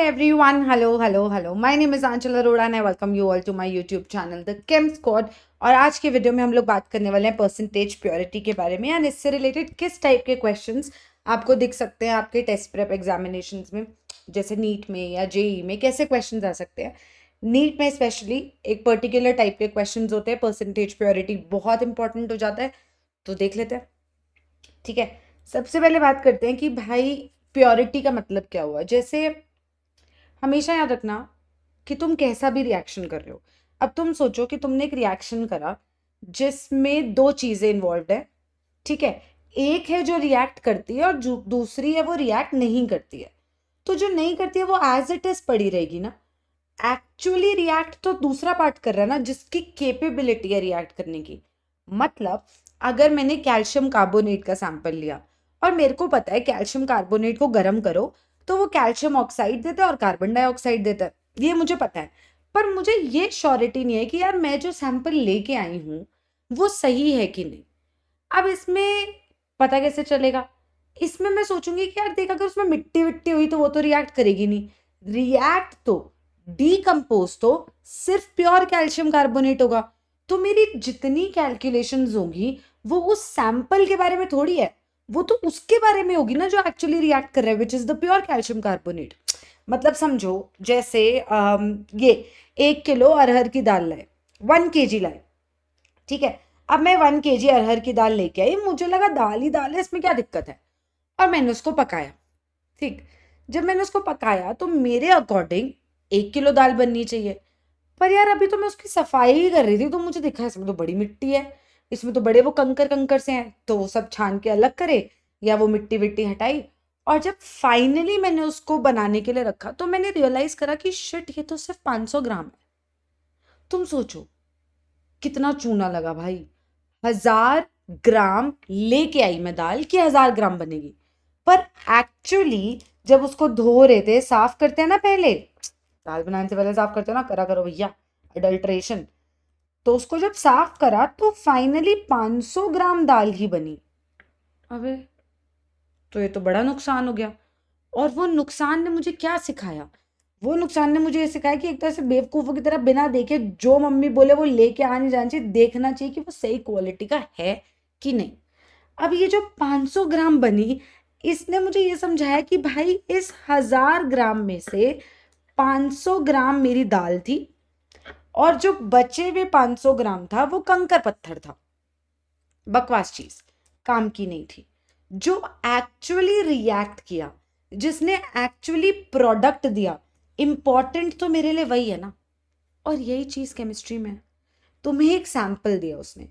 everyone, hello. My name is Aanchal Arora and I welcome you all to my YouTube channel, The Chem Squad. और आज के video में हम लोग बात करने वाले हैं परसेंटेज प्योरिटी के बारे में एंड इससे रिलेटेड किस टाइप के क्वेश्चंस आपको दिख सकते हैं आपके टेस्ट प्रेप एग्जामिनेशंस में, जैसे नीट में या जेई में कैसे क्वेश्चंस आ सकते हैं। नीट में स्पेशली एक पर्टिकुलर टाइप के क्वेश्चंस होते हैं, परसेंटेज प्योरिटी बहुत इंपॉर्टेंट हो जाता है, तो देख लेते हैं। ठीक है, सबसे पहले बात करते हैं कि भाई प्योरिटी का मतलब क्या हुआ। जैसे हमेशा याद रखना कि तुम कैसा भी रिएक्शन कर रहे हो। अब तुम सोचो कि तुमने एक रिएक्शन करा जिसमें दो चीजें इन्वॉल्व है। ठीक है, एक है जो रिएक्ट करती है और दूसरी है वो रिएक्ट नहीं करती है। तो जो नहीं करती है वो एज इट इज पड़ी रहेगी ना। एक्चुअली रिएक्ट तो दूसरा पार्ट कर रहा है ना, जिसकी कैपेबिलिटी है रिएक्ट करने की। मतलब अगर मैंने कैल्शियम कार्बोनेट का सैंपल लिया और मेरे को पता है कैल्शियम कार्बोनेट को गर्म करो तो वो कैल्शियम ऑक्साइड देता है और कार्बन डाइऑक्साइड देता है, ये मुझे पता है। पर मुझे ये श्योरिटी नहीं है कि यार मैं जो सैंपल लेके आई हूँ वो सही है कि नहीं। अब इसमें पता कैसे चलेगा? इसमें मैं सोचूंगी कि यार देख, अगर उसमें मिट्टी विट्टी हुई तो वो तो रिएक्ट करेगी नहीं। रिएक्ट तो डीकम्पोज तो सिर्फ प्योर कैल्शियम कार्बोनेट होगा। तो मेरी जितनी कैलकुलेशंस होगी वो उस सैंपल के बारे में थोड़ी है, वो तो उसके बारे में होगी ना जो एक्चुअली रिएक्ट कर रहा है, which is the pure calcium carbonate. मतलब समझो जैसे ये 1 किलो अरहर की दाल लाए, 1 kg लाए। ठीक है, अब मैं 1 kg अरहर की दाल लेके आई, मुझे लगा दाल ही दाल है, इसमें क्या दिक्कत है, और मैंने उसको पकाया। ठीक, जब मैंने उसको पकाया तो मेरे अकॉर्डिंग 1 किलो दाल बननी चाहिए। पर यार अभी तो मैं उसकी सफाई ही कर रही थी तो मुझे दिखा इसमें तो बड़ी मिट्टी है, इसमें तो बड़े वो कंकर कंकर से हैं, तो वो सब छान के अलग करे या वो मिट्टी विट्टी हटाई। और जब फाइनली मैंने उसको बनाने के लिए रखा तो मैंने रियलाइज करा कि शिट, ये तो सिर्फ 500 ग्राम है। तुम सोचो कितना चूना लगा भाई। 1000 ग्राम लेके आई मैं दाल कि 1000 ग्राम बनेगी, पर एक्चुअली जब उसको धो रहे थे, साफ करते हैं ना पहले, दाल बनाने से पहले साफ करते हो ना, करा करो भैया अडल्ट्रेशन। तो उसको जब साफ करा तो फाइनली 500 ग्राम दाल ही बनी। अबे, तो ये तो बड़ा नुकसान हो गया। और वो नुकसान ने मुझे क्या सिखाया? वो नुकसान ने मुझे ये सिखाया कि एक तरह से बेवकूफों की तरह बिना देखे जो मम्मी बोले वो लेके आने जाना चाहिए, देखना चाहिए कि वो सही क्वालिटी का है कि नहीं। अब ये जो 500 ग्राम बनी, इसने मुझे ये समझाया कि भाई इस 1000 ग्राम में से 500 ग्राम मेरी दाल थी और जो बचे हुए 500 ग्राम था वो कंकर पत्थर था। बकवास चीज, काम की नहीं थी। जो एक्चुअली रिएक्ट किया, जिसने एक्चुअली प्रोडक्ट दिया, इंपॉर्टेंट तो मेरे लिए वही है ना। और यही चीज केमिस्ट्री में है। तुम्हें एक सैंपल दिया उसने,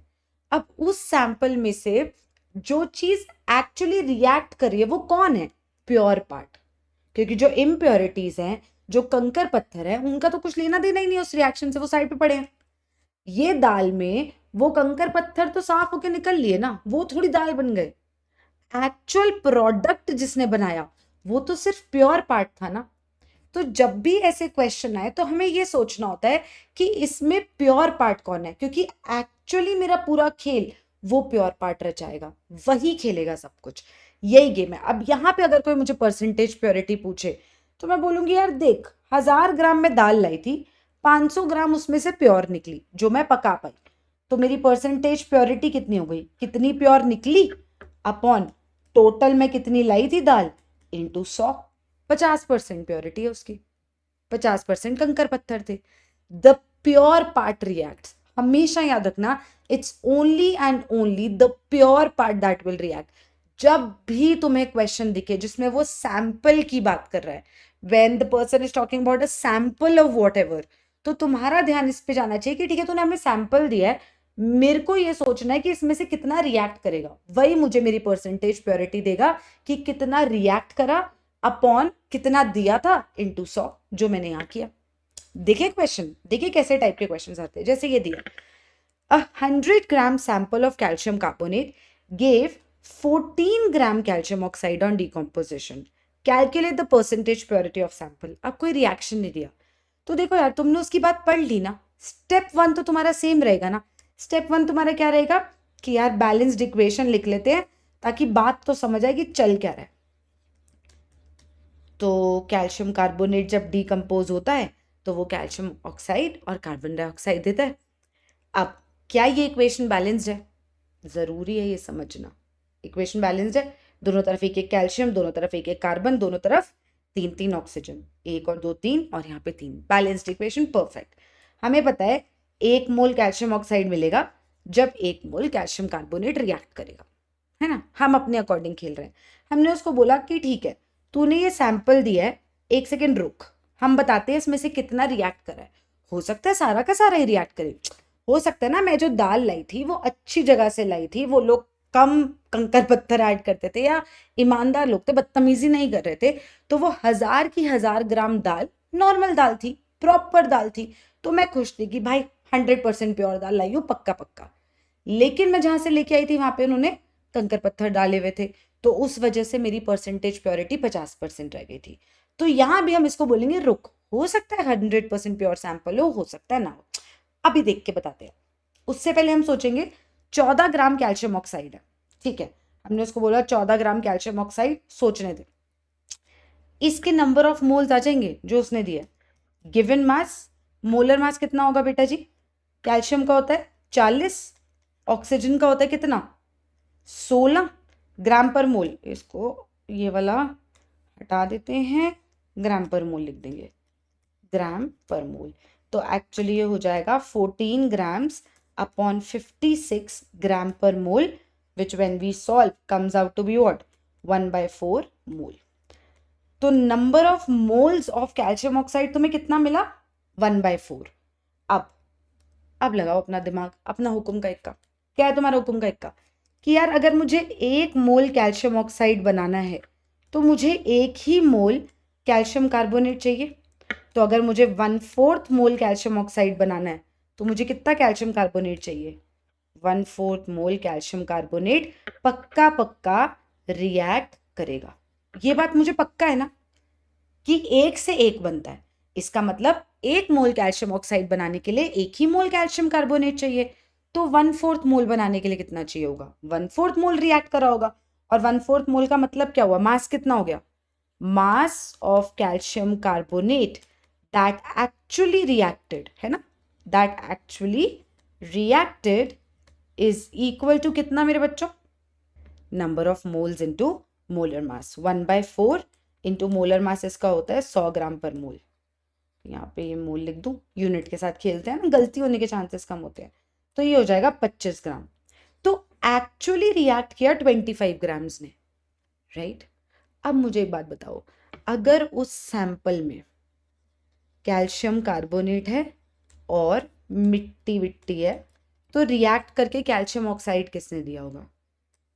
अब उस सैंपल में से जो चीज एक्चुअली रिएक्ट कर रही है वो कौन है? Pure part. क्योंकि जो इम्प्योरिटीज हैं, जो कंकर पत्थर है, उनका तो कुछ लेना देना ही नहीं उस रिएक्शन से, वो साइड पे पड़े हैं। ये दाल में वो कंकर पत्थर तो साफ होके निकल लिए ना, वो थोड़ी दाल बन गए। एक्चुअल प्रोडक्ट जिसने बनाया वो तो सिर्फ प्योर पार्ट था ना। तो जब भी ऐसे क्वेश्चन आए तो हमें ये सोचना होता है कि इसमें प्योर पार्ट कौन है, क्योंकि एक्चुअली मेरा पूरा खेल वो प्योर पार्ट रचाएगा, वही खेलेगा सब कुछ। यही गेम है। अब यहाँ पे अगर कोई मुझे परसेंटेज प्योरिटी पूछे तो मैं बोलूंगी यार देख, 1000 ग्राम में दाल लाई थी, 500 ग्राम उसमें से प्योर निकली जो मैं पका पाई, तो मेरी परसेंटेज प्योरिटी कितनी हो गई, कितनी प्योर निकली अपॉन टोटल में कितनी लाई थी दाल इंटू 100। 50% प्योरिटी है उसकी, 50% कंकर पत्थर थे। द प्योर पार्ट रिएक्ट, हमेशा याद रखना, it's only and only the pure part that will react. जब भी तुम्हें क्वेश्चन दिखे जिसमें वो सैंपल की बात कर रहा है, when the person is talking about a sample of what ever, तो तुम्हारा ध्यान इस पे जाना चाहिए कि ठीक है तूने हमें सैंपल दिया है, मेरे को ये सोचना है कि इसमें से कितना रिएक्ट करेगा, वही मुझे मेरी परसेंटेज प्योरिटी देगा कि कितना रिएक्ट करा अपॉन कितना दिया था इंटू 100 जो मैंने यहाँ किया। देखिए क्वेश्चन, देखिए कैसे टाइप के क्वेश्चन आते हैं। जैसे ये दिया, a 100 gram sample of calcium carbonate gave 14 gram calcium oxide on decomposition. Calculate the percentage purity of sample. अब कोई रिएक्शन नहीं दिया तो देखो यार, तुमने उसकी बात पढ़ ली ना। स्टेप 1 तो तुम्हारा सेम रहेगा ना। स्टेप 1 तुम्हारा क्या रहेगा कि यार बैलेंस्ड इक्वेशन लिख लेते हैं ताकि बात तो समझ आए कि चल क्या रहा है। तो कैल्शियम कार्बोनेट जब डिकम्पोज होता है तो वो कैल्शियम ऑक्साइड और कार्बन डाइऑक्साइड देता है। अब क्या ये इक्वेशन बैलेंस्ड है? ज़रूरी है ये समझना। इक्वेशन बैलेंस्ड है, दोनों तरफ एक एक कैल्शियम, दोनों तरफ एक एक कार्बन, दोनों तरफ तीन तीन ऑक्सीजन, एक और दो तीन और यहाँ पे तीन, बैलेंस्ड इक्वेशन, परफेक्ट। हमें पता है 1 मोल कैल्शियम ऑक्साइड मिलेगा जब 1 मोल कैल्शियम कार्बोनेट रिएक्ट करेगा, है ना। हम अपने अकॉर्डिंग खेल रहे हैं। हमने उसको बोला कि ठीक है, तूने ये सैंपल दिया है, 1 सेकेंड रुक, हम बताते हैं इसमें से कितना रिएक्ट करा है। हो सकता है सारा का सारा ही रिएक्ट करे, हो सकता है ना मैं जो दाल लाई थी वो अच्छी जगह से लाई थी, वो लोग कम कंकर पत्थर ऐड करते थे या ईमानदार लोग थे, बदतमीजी नहीं कर रहे थे, तो वो 1000 की 1000 ग्राम दाल नॉर्मल दाल थी, प्रॉपर दाल थी, तो मैं खुश थी कि भाई 100% प्योर दाल लाई हूँ, पक्का पक्का। लेकिन मैं जहां से लेके आई थी वहां पे उन्होंने कंकर पत्थर डाले हुए थे, तो उस वजह से मेरी परसेंटेज प्योरिटी 50% रह गई थी। तो यहाँ भी हम इसको बोलेंगे रुक, हो सकता है 100% प्योर सैंपल हो सकता है ना हो, अभी देख के बताते हैं। उससे पहले हम सोचेंगे 14 ग्राम कैल्शियम ऑक्साइड है, ठीक है, हमने उसको बोला 14 ग्राम कैल्शियम ऑक्साइड, सोचने दे इसके नंबर ऑफ मोल्स आ जाएंगे जो उसने दिया। गिवन मास, मोलर मास कितना होगा बेटा जी? कैल्शियम का होता है 40, ऑक्सीजन का होता है कितना? 16 ग्राम पर मोल। इसको ये वाला हटा देते हैं, ग्राम पर मोल लिख देंगे, ग्राम पर मोल। तो एक्चुअली ये हो जाएगा 14 ग्राम्स अपॉन 56 ग्राम पर मोल, which when we solve comes out to be what? 1/4 मोल। तो number of moles of calcium oxide तुम्हें कितना मिला? 1/4। अब लगाओ अपना दिमाग, अपना हुक्म का इक्का। क्या है तुम्हारा हुक्म का इक्का? कि यार अगर मुझे 1 मोल कैल्शियम ऑक्साइड बनाना है तो मुझे 1 ही मोल कैल्शियम कार्बोनेट चाहिए। तो अगर मुझे 1/4 मोल कैल्शियम ऑक्साइड बनाना है तो मुझे कितना कैल्शियम कार्बोनेट चाहिए? 1/4 मोल कैल्शियम कार्बोनेट पक्का पक्का रिएक्ट करेगा। ये बात मुझे पक्का है ना कि 1 से 1 बनता है। इसका मतलब 1 मोल कैल्शियम ऑक्साइड बनाने के लिए 1 ही मोल कैल्शियम कार्बोनेट चाहिए। तो 1/4 मोल बनाने के लिए कितना चाहिए होगा? 1/4 मोल रिएक्ट करा होगा। और 1/4 मोल का मतलब क्या हुआ? मास कितना हो गया? Mass of calcium carbonate that actually reacted, है ना, that actually reacted is equal to कितना मेरे बच्चों? Number of moles into molar mass. 1/4 into molar mass इसका होता है 100 ग्राम पर मोल। यहाँ पे ये मोल लिख दूं, यूनिट के साथ खेलते हैं ना, गलती होने के चांसेस कम होते हैं। तो ये हो जाएगा 25 ग्राम। तो एक्चुअली रिएक्ट किया 25 ग्राम्स ने, राइट। अब मुझे एक बात बताओ, अगर उस सैंपल में कैल्शियम कार्बोनेट है और मिट्टी विट्टी है तो रिएक्ट करके कैल्शियम ऑक्साइड किसने दिया होगा?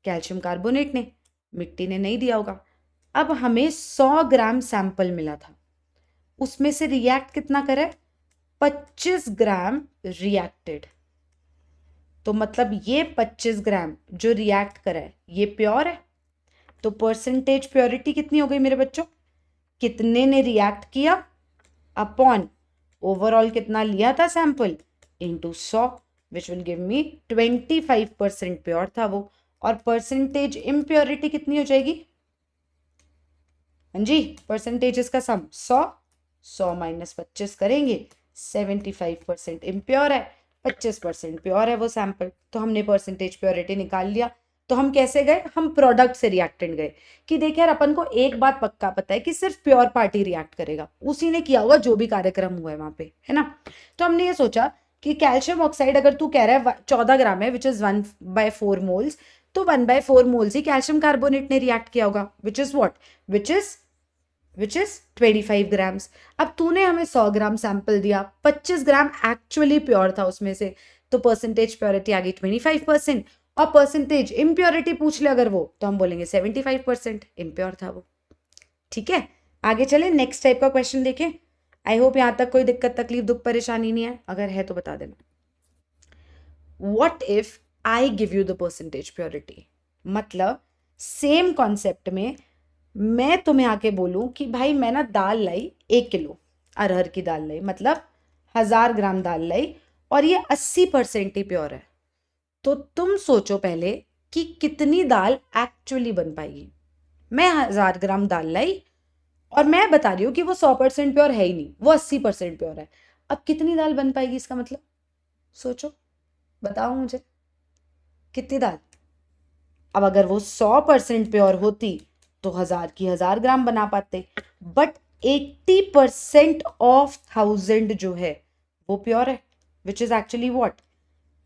कैल्शियम कार्बोनेट ने, मिट्टी ने नहीं दिया होगा। अब हमें 100 ग्राम सैंपल मिला था, उसमें से रिएक्ट कितना करे? 25 ग्राम रिएक्टेड। तो मतलब ये 25 ग्राम जो रिएक्ट करा है ये प्योर है। तो परसेंटेज प्योरिटी कितनी हो गई मेरे बच्चों? कितने ने रिएक्ट किया अपॉन ओवरऑल कितना लिया था sample into 100, which will give me 25% pure था वो। और परसेंटेज इम्प्योरिटी कितनी हो जाएगी? हाँ जी, परसेंटेजेस का सम 100 माइनस 25 करेंगे, 75% इम्प्योर है, 25% प्योर है वो सैंपल। तो हमने परसेंटेज प्योरिटी निकाल लिया। तो हम कैसे गए? हम प्रोडक्ट से रिएक्टेंट गए कि देख यार अपन को एक बात पक्का पता है कि सिर्फ प्योर पार्टी रिएक्ट करेगा, उसी ने किया होगा जो भी कार्यक्रम हुआ है वहां पे, है ना। तो हमने ये सोचा कि कैल्शियम ऑक्साइड अगर तू कह रहा है 14 ग्राम है विच इज 1/4 मोल्स, तो 1/4 मोल्स ही कैल्शियम कार्बोनेट ने रिएक्ट किया होगा, which is what, which is 25 grams. अब तूने हमें 100 ग्राम सैंपल दिया, 25 ग्राम एक्चुअली प्योर था उसमें से, तो परसेंटेज प्योरिटी आ गई 25%। और परसेंटेज इम्प्योरिटी पूछ ले अगर वो, तो हम बोलेंगे 75% इम्प्योर था वो। ठीक है, आगे चले, नेक्स्ट टाइप का क्वेश्चन देखें। आई होप यहां तक कोई दिक्कत तकलीफ दुख परेशानी नहीं है, अगर है तो बता देना। What if I give you the percentage purity? मतलब सेम कॉन्सेप्ट में मैं तुम्हें आके बोलूं कि भाई मैं ना दाल लाई 1 किलो, अरहर की दाल लाई, मतलब 1000 ग्राम दाल लाई, और ये 80% ही प्योर है। तो तुम सोचो पहले कि कितनी दाल एक्चुअली बन पाएगी। मैं 1000 ग्राम दाल लाई और मैं बता रही हूँ कि वो 100% प्योर है ही नहीं, वो 80% प्योर है। अब कितनी दाल बन पाएगी इसका मतलब? सोचो, बताओ मुझे, कितनी दाल? अब अगर वो 100% प्योर होती तो 1000 की 1000 ग्राम बना पाते, बट 80% ऑफ 1000 जो है वो प्योर है, which is actually what?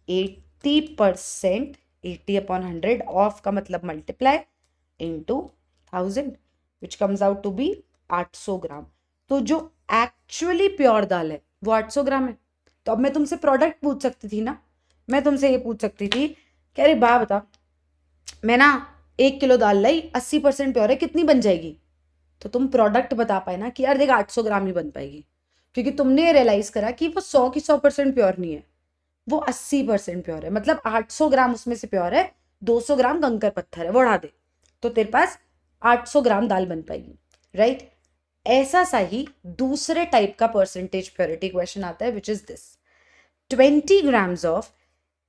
80%, 80/100 of का मतलब multiply into 1000, which comes out to be 800 gram. तो जो एक्चुअली प्योर दाल है वो 800 ग्राम है। तो अब मैं तुमसे प्रोडक्ट पूछ सकती थी ना, मैं तुमसे ये पूछ सकती थी कि अरे बा बता, मैं ना 1 किलो दाल लाई, 80% प्योर है, कितनी बन जाएगी? तो तुम प्रोडक्ट बता पाए ना कि यार देख 800 ग्राम ही बन पाएगी, क्योंकि तुमने रियलाइज करा कि वो 100 की 100% प्योर नहीं है, वो 80% प्योर है। मतलब 800 ग्राम उसमें से प्योर है, 200 ग्राम कंकर पत्थर है, वो उड़ा दे, तो तेरे पास 800 ग्राम दाल बन पाएगी, राइट? ऐसा सा ही दूसरे टाइप का परसेंटेज प्योरिटी क्वेश्चन आता है, which is this: 20 grams of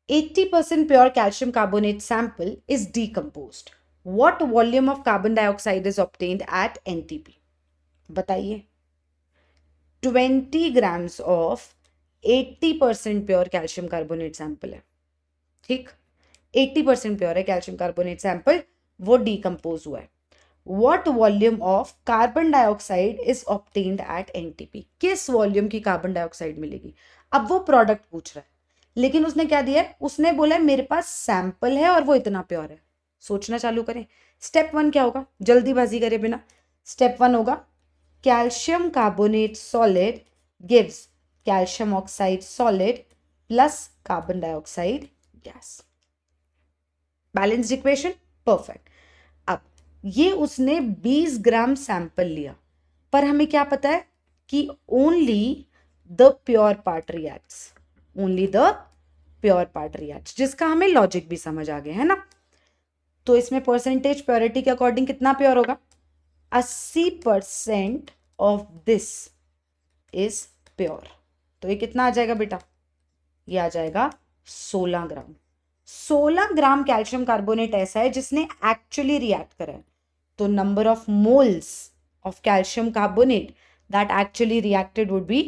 80% pure calcium carbonate sample is decomposed. What volume of carbon dioxide is obtained at NTP? बताइए। 20 grams of 80% pure calcium carbonate sample है, ठीक? 80% pure है calcium carbonate sample, वो decompose हुआ है। What volume of carbon dioxide is obtained at NTP? किस volume की carbon dioxide मिलेगी? अब वो प्रोडक्ट पूछ रहा है, लेकिन उसने क्या दिया है? उसने बोला है मेरे पास सैंपल है और वो इतना प्योर है। सोचना चालू करें। स्टेप 1 क्या होगा, जल्दीबाजी करे बिना? स्टेप 1 होगा calcium carbonate solid gives calcium oxide solid plus carbon dioxide gas. Balanced equation, perfect. अब ये उसने 20 ग्राम सैंपल लिया, पर हमें क्या पता है कि only the pure part reacts, only the pure part reacts, जिसका हमें लॉजिक भी समझ आ गया है ना। तो इसमें परसेंटेज प्योरिटी के अकॉर्डिंग कितना प्योर होगा? 80% ऑफ दिस इज प्योर। तो ये कितना आ जाएगा बेटा? ये आ जाएगा 16 ग्राम। 16 ग्राम कैल्शियम कार्बोनेट ऐसा है जिसने एक्चुअली रिएक्ट करा है। तो number of moles of calcium carbonate that actually reacted would be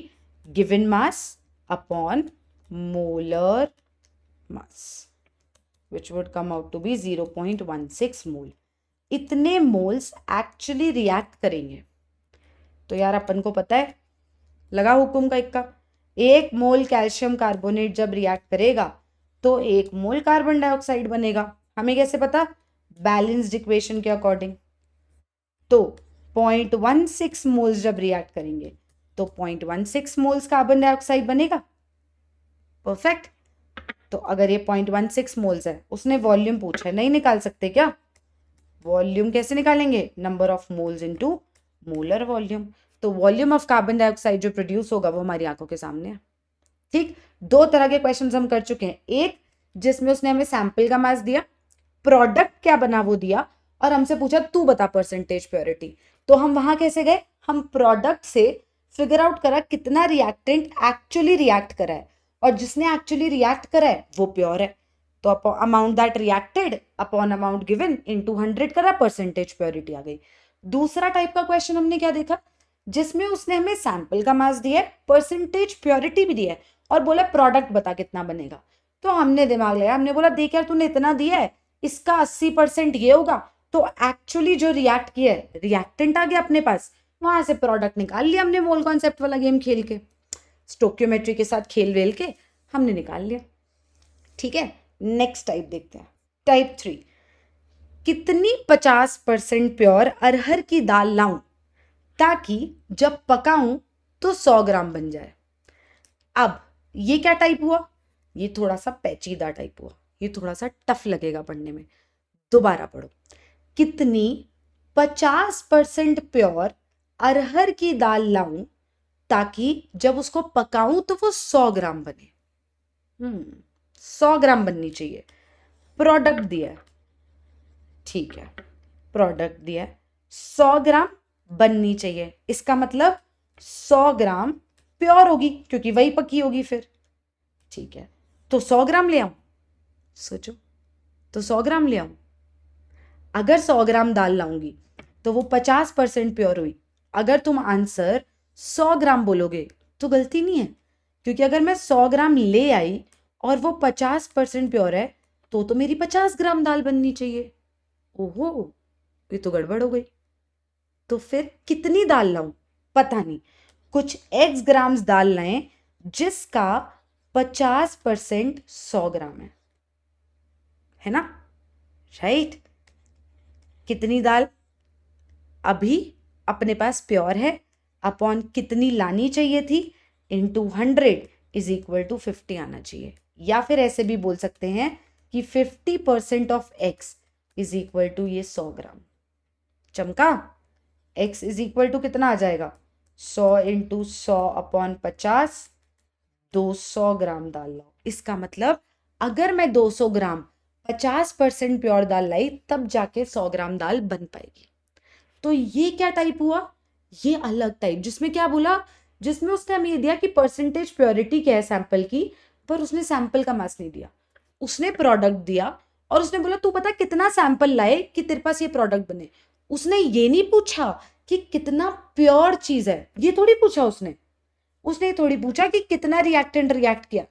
given mass upon molar mass, which would come out to be 0.16 mole. इतने मोल्स एक्चुअली रिएक्ट करेंगे। तो यार अपन को पता है, लगा हुकुम का इक्का, 1 मोल कैल्शियम कार्बोनेट जब रिएक्ट करेगा तो 1 मोल कार्बन डाइऑक्साइड बनेगा। हमें कैसे पता? बैलेंस्ड इक्वेशन के अकॉर्डिंग। तो 0.16 मोल्स जब रिएक्ट करेंगे तो 0.16 मोल्स कार्बन डाइऑक्साइड बनेगा। परफेक्ट। तो अगर ये 0.16 मोल्स है, उसने वॉल्यूम पूछा है, नहीं निकाल सकते क्या? वॉल्यूम कैसे निकालेंगे? Number of moles into molar volume. तो वॉल्यूम ऑफ कार्बन डाइऑक्साइड जो प्रोड्यूस होगा वो हमारी आंखों के सामने है। ठीक, 2 तरह के क्वेश्चंस हम कर चुके हैं। एक जिसमें उसने हमें सैंपल का मास दिया, प्रोडक्ट क्या बना वो दिया, और हमसे पूछा तू बता परसेंटेज प्योरिटी। तो हम वहां कैसे गए? हम प्रोडक्ट से फिगर आउट करा कितना रिएक्टेंट एक्चुअली रिएक्ट करा है, और जिसने एक्चुअली रिएक्ट करा है वो प्योर है। तो amount that reacted upon amount given into 100 करा, परसेंटेज प्योरिटी आ गई। दूसरा टाइप का क्वेश्चन हमने क्या देखा, जिसमें उसने हमें सैंपल का मास दिया है, परसेंटेज प्योरिटी भी दिया है, और बोला प्रोडक्ट बता कितना बनेगा। तो हमने दिमाग लगाया, हमने बोला देख यार तूने इतना दिया है, इसका 80% ये होगा, तो एक्चुअली जो रिएक्ट किया है रिएक्टेंट आ गया अपने पास, वहां से प्रोडक्ट निकाल लिया हमने, मोल कॉन्सेप्ट वाला गेम खेल के, स्टोक्योमेट्री के साथ खेल वेल के हमने निकाल लिया। ठीक है, नेक्स्ट टाइप देखते हैं। टाइप 3, कितनी 50% प्योर अरहर की दाल लाऊं ताकि जब पकाऊं तो 100 ग्राम बन जाए। अब ये क्या टाइप हुआ? ये थोड़ा सा पेचीदा टाइप हुआ, ये थोड़ा सा टफ लगेगा पढ़ने में। दोबारा पढ़ो। कितनी 50% प्योर अरहर की दाल लाऊं ताकि जब उसको पकाऊं तो वो 100 ग्राम बने। 100 ग्राम बननी चाहिए। प्रोडक्ट दिया है, ठीक है, प्रोडक्ट दिया है 100 ग्राम बननी चाहिए, इसका मतलब 100 ग्राम प्योर होगी क्योंकि वही पकी होगी फिर। ठीक है, तो 100 ग्राम ले आऊं? सोचो, तो 100 ग्राम ले आऊं? अगर 100 ग्राम दाल लाऊंगी तो वो 50% प्योर हुई, अगर तुम आंसर 100 ग्राम बोलोगे तो गलती नहीं है, क्योंकि अगर मैं 100 ग्राम ले आई और वो 50% प्योर है तो मेरी 50 ग्राम दाल बननी चाहिए। ओहो, ये तो गड़बड़ हो गई। तो फिर कितनी दाल लाऊं? पता नहीं, कुछ एक्स ग्राम्स दाल लाएं जिसका 50% 100 ग्राम है ना? राइट। कितनी दाल अभी अपने पास प्योर है अपॉन कितनी लानी चाहिए थी इनटू 100 इज इक्वल टू 50 आना चाहिए। या फिर ऐसे भी बोल सकते हैं कि 50% of x is equal to ये 100 ग्राम। चमका? x इज इक्वल टू कितना आ जाएगा? 100 इंटू 100 अपॉन 50, 200 ग्राम दाल लाओ। इसका मतलब अगर मैं 200 ग्राम 50% प्योर दाल लाई तब जाके 100 ग्राम दाल बन पाएगी। तो ये क्या टाइप हुआ? ये अलग टाइप, जिसमें क्या बोला, जिसमें उसने हमें ये दिया कि परसेंटेज प्योरिटी क्या है सैंपल की, पर उसने सैंपल का मास नहीं दिया, उसने प्रोडक्ट दिया और उसने बोला तू पता कितना सैंपल लाए कि तेरे पास ये प्रोडक्ट बने। उसने ये नहीं पूछा कि कितना प्योर चीज है, ये थोड़ी पूछा उसने ये थोड़ी पूछा कि कितना रिएक्टेंट रिएक्ट किया।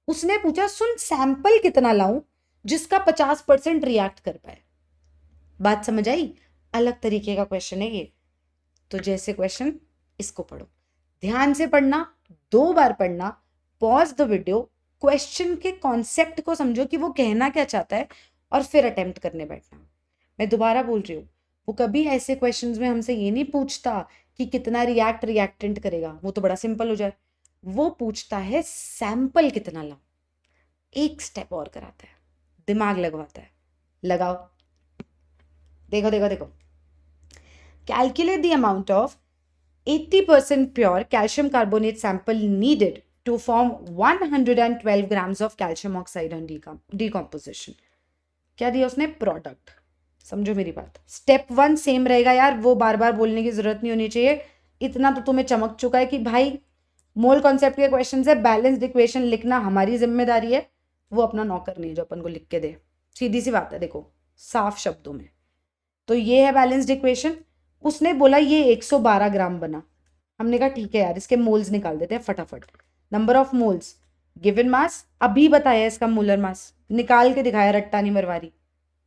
उसने पूछा सुन सैंपल कितना लाऊं जिसका 50% रिएक्ट कर पाए। बात समझ आई? अलग तरीके का क्वेश्चन है ये। तो जैसे क्वेश्चन, इसको पढ़ो, ध्यान से पढ़ना, 2 बार पढ़ना, पॉज द वीडियो, क्वेश्चन के कॉन्सेप्ट को समझो कि वो कहना क्या चाहता है और फिर अटेम्प्ट करने बैठना। मैं दोबारा बोल रही हूँ, वो कभी ऐसे क्वेश्चंस में हमसे ये नहीं पूछता कि कितना रिएक्टेंट करेगा, वो तो बड़ा सिंपल हो जाए। वो पूछता है सैंपल कितना लाओ। एक स्टेप और कराता है, दिमाग लगवाता है। लगाओ, देखो देखो देखो। Calculate the amount of 80% pure calcium carbonate sample needed to form 112 grams of calcium oxide on decomposition. क्या दिया उसने? प्रोडक्ट। समझो मेरी बात, स्टेप 1 सेम रहेगा यार, वो बार बार बोलने की जरूरत नहीं होनी चाहिए। इतना तो तुम्हें चमक चुका है कि भाई मोल कॉन्सेप्ट के क्वेश्चन है, बैलेंस्ड इक्वेशन लिखना हमारी जिम्मेदारी है, वो अपना नौकर नहीं है जो अपन को लिख के दे। सीधी सी बात है, देखो साफ शब्दों में। तो ये है बैलेंस्ड इक्वेशन। उसने बोला ये 112 ग्राम बना, हमने कहा ठीक है यार इसके मोल्स निकाल देते हैं फटाफट। Number of moles, given mass, अभी बताया इसका मोलर मास, निकाल के दिखाया, रट्टा नहीं मरवा रही।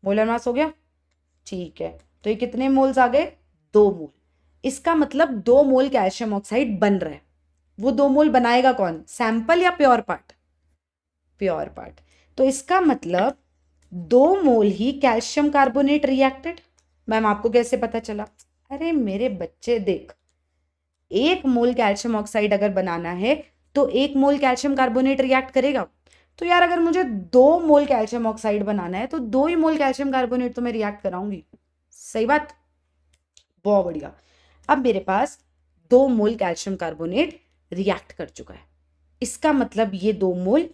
मोलर मास हो गया, ठीक है। तो ये कितने मोल्स आ गए? 2 मोल। इसका मतलब 2 मोल कैल्शियम ऑक्साइड बन रहा है। वो 2 मोल बनाएगा कौन? सैंपल या प्योर पार्ट? Pure part. तो इसका मतलब 2 मोल ही कैल्शियम कार्बोनेट रिएक्टेड। मैम आपको कैसे पता चला? अरे मेरे बच्चे देख, 1 मोल कैल्शियम ऑक्साइड अगर बनाना है तो 1 मोल कैल्शियम कार्बोनेट रिएक्ट करेगा। तो यार अगर मुझे 2 मोल कैल्शियम ऑक्साइड बनाना है तो 2 ही मोल कैल्शियम कार्बोनेट तो मैं रिएक्ट कराऊंगी। सही बात? बहुत बढ़िया। अब मेरे पास 2 मोल कैल्शियम कार्बोनेट रिएक्ट कर चुका है, इसका मतलब ये 2 मोल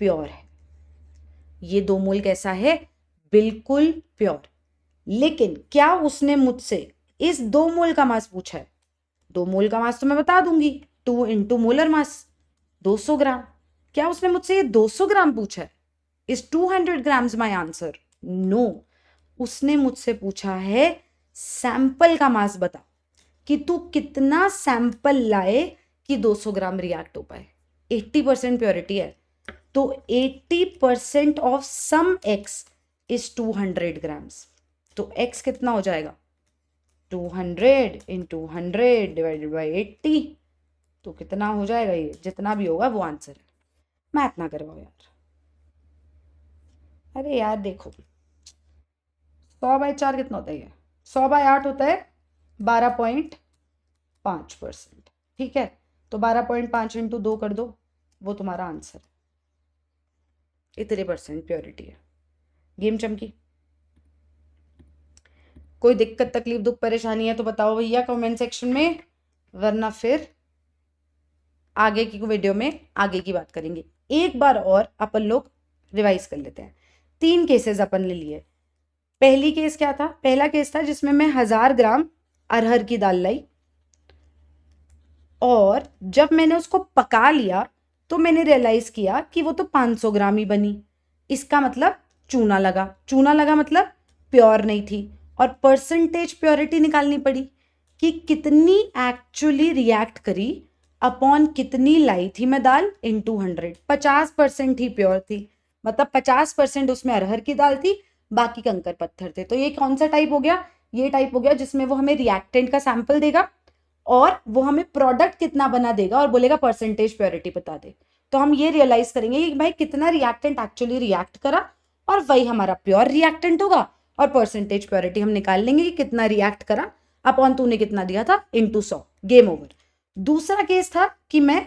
प्योर है। ये 2 मोल कैसा है? बिल्कुल प्योर। लेकिन क्या उसने मुझसे इस 2 मोल का मास पूछा है? 2 मोल का मास तो मैं बता दूंगी, 2 इंटू मोलर मास 200 ग्राम। क्या उसने मुझसे ये 200 ग्राम पूछा है? Is 200 grams my answer? No, उसने मुझसे पूछा है सैंपल का मास बता, कि तू कितना सैंपल लाए कि 200 ग्राम रिएक्ट हो पाए। 80% प्योरिटी है, तो 80% of some x is 200 grams. तो x कितना हो जाएगा? 200 इंटू 100 डिवाइडेड बाई 80। तो कितना हो जाएगा? ये जितना भी होगा वो आंसर है। मैथ ना करवाओ यार। अरे यार देखो, 100/4 कितना होता है? 100/8 होता है 12.5%। ठीक है, तो 12.5 इंटू 2 कर दो, वो तुम्हारा आंसर है। इतने % प्योरिटी है। गेम चमकी? कोई दिक्कत तकलीफ दुख परेशानी है तो बताओ भैया कमेंट सेक्शन में, वरना फिर आगे की वीडियो में आगे की बात करेंगे। एक बार और अपन लोग रिवाइज कर लेते हैं। 3 केसेस अपन ने लिए। पहली केस क्या था? पहला केस था जिसमें मैं 1000 ग्राम अरहर की दाल लाई और जब मैंने उसको पका लिया तो मैंने रियलाइज किया कि वो तो 500 ग्राम ही बनी। इसका मतलब चूना लगा। चूना लगा मतलब प्योर नहीं थी और परसेंटेज प्योरिटी निकालनी पड़ी। कि कितनी एक्चुअली रिएक्ट करी अपॉन कितनी लाई थी मैं दाल इनटू 100। 50% ही प्योर थी, मतलब 50% उसमें अरहर की दाल थी, बाकी कंकर पत्थर थे। तो ये कौन सा टाइप हो गया? ये टाइप हो गया जिसमें वो हमें रिएक्टेंट का सैंपल देगा और वो हमें प्रोडक्ट कितना बना देगा और बोलेगा परसेंटेज प्योरिटी बता दे। तो हम ये रियलाइज करेंगे कि भाई कितना रिएक्टेंट एक्चुअली रिएक्ट करा और वही हमारा प्योर रिएक्टेंट होगा, और परसेंटेज प्योरिटी हम निकाल लेंगे कि कितना रिएक्ट करा अपॉन तूने कितना दिया था इनटू 100। Game over. दूसरा केस था कि मैं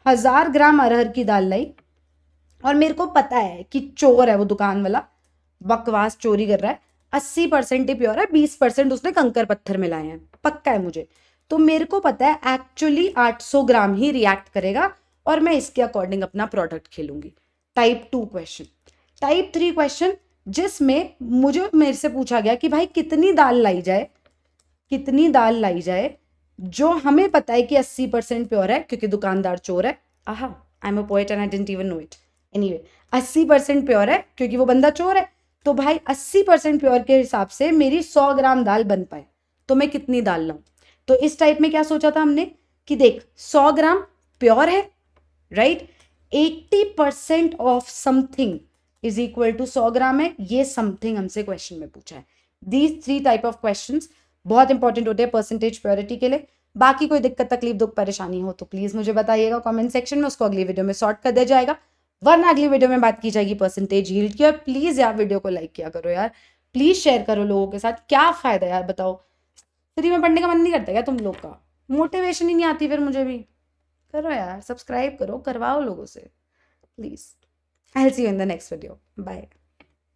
1000 ग्राम अरहर की दाल लाई और मेरे को पता है कि चोर है वो दुकान वाला, बकवास चोरी कर रहा है, 80% ही प्योर है, 20% उसने कंकर पत्थर मिलाए हैं, पक्का है मुझे। तो मेरे को पता है एक्चुअली 800 ग्राम ही रिएक्ट करेगा और मैं इसके अकॉर्डिंग अपना प्रोडक्ट खेलूंगी। Type 2 question. टाइप 3 क्वेश्चन जिसमें मुझे मेरे से पूछा गया कि भाई कितनी दाल लाई जाए, कितनी दाल लाई जाए जो हमें पता है कि 80% प्योर है क्योंकि दुकानदार चोर है। आहा, I am a poet and I didn't even know it. Anyway 80% pure है क्योंकि वो बंदा चोर है, तो भाई 80% प्योर के हिसाब से मेरी 100 ग्राम दाल बन पाए तो मैं कितनी दाल लाऊं। तो इस टाइप में क्या सोचा था हमने कि देख 100 ग्राम प्योर है, right, 80% of something is equal to 100 gram है, ये समथिंग हमसे क्वेश्चन में पूछा है। दीज 3 टाइप ऑफ क्वेश्चंस बहुत इंपॉर्टेंट होते हैं परसेंटेज प्योरिटी के लिए। बाकी कोई दिक्कत तकलीफ दुख परेशानी हो तो प्लीज मुझे बताइएगा कमेंट सेक्शन में, उसको अगली वीडियो में सॉर्ट कर दिया जाएगा, वरना अगली वीडियो में बात की जाएगी परसेंटेज यील्ड की। और प्लीज यार वीडियो को लाइक किया करो यार, प्लीज शेयर करो लोगों के साथ। क्या फायदा यार बताओ, फ्री में पढ़ने का मन नहीं करता क्या तुम लोग का? मोटिवेशन ही नहीं आती फिर मुझे भी। करो यार, सब्सक्राइब करो, करवाओ लोगों से please. I will see you in the next video, bye.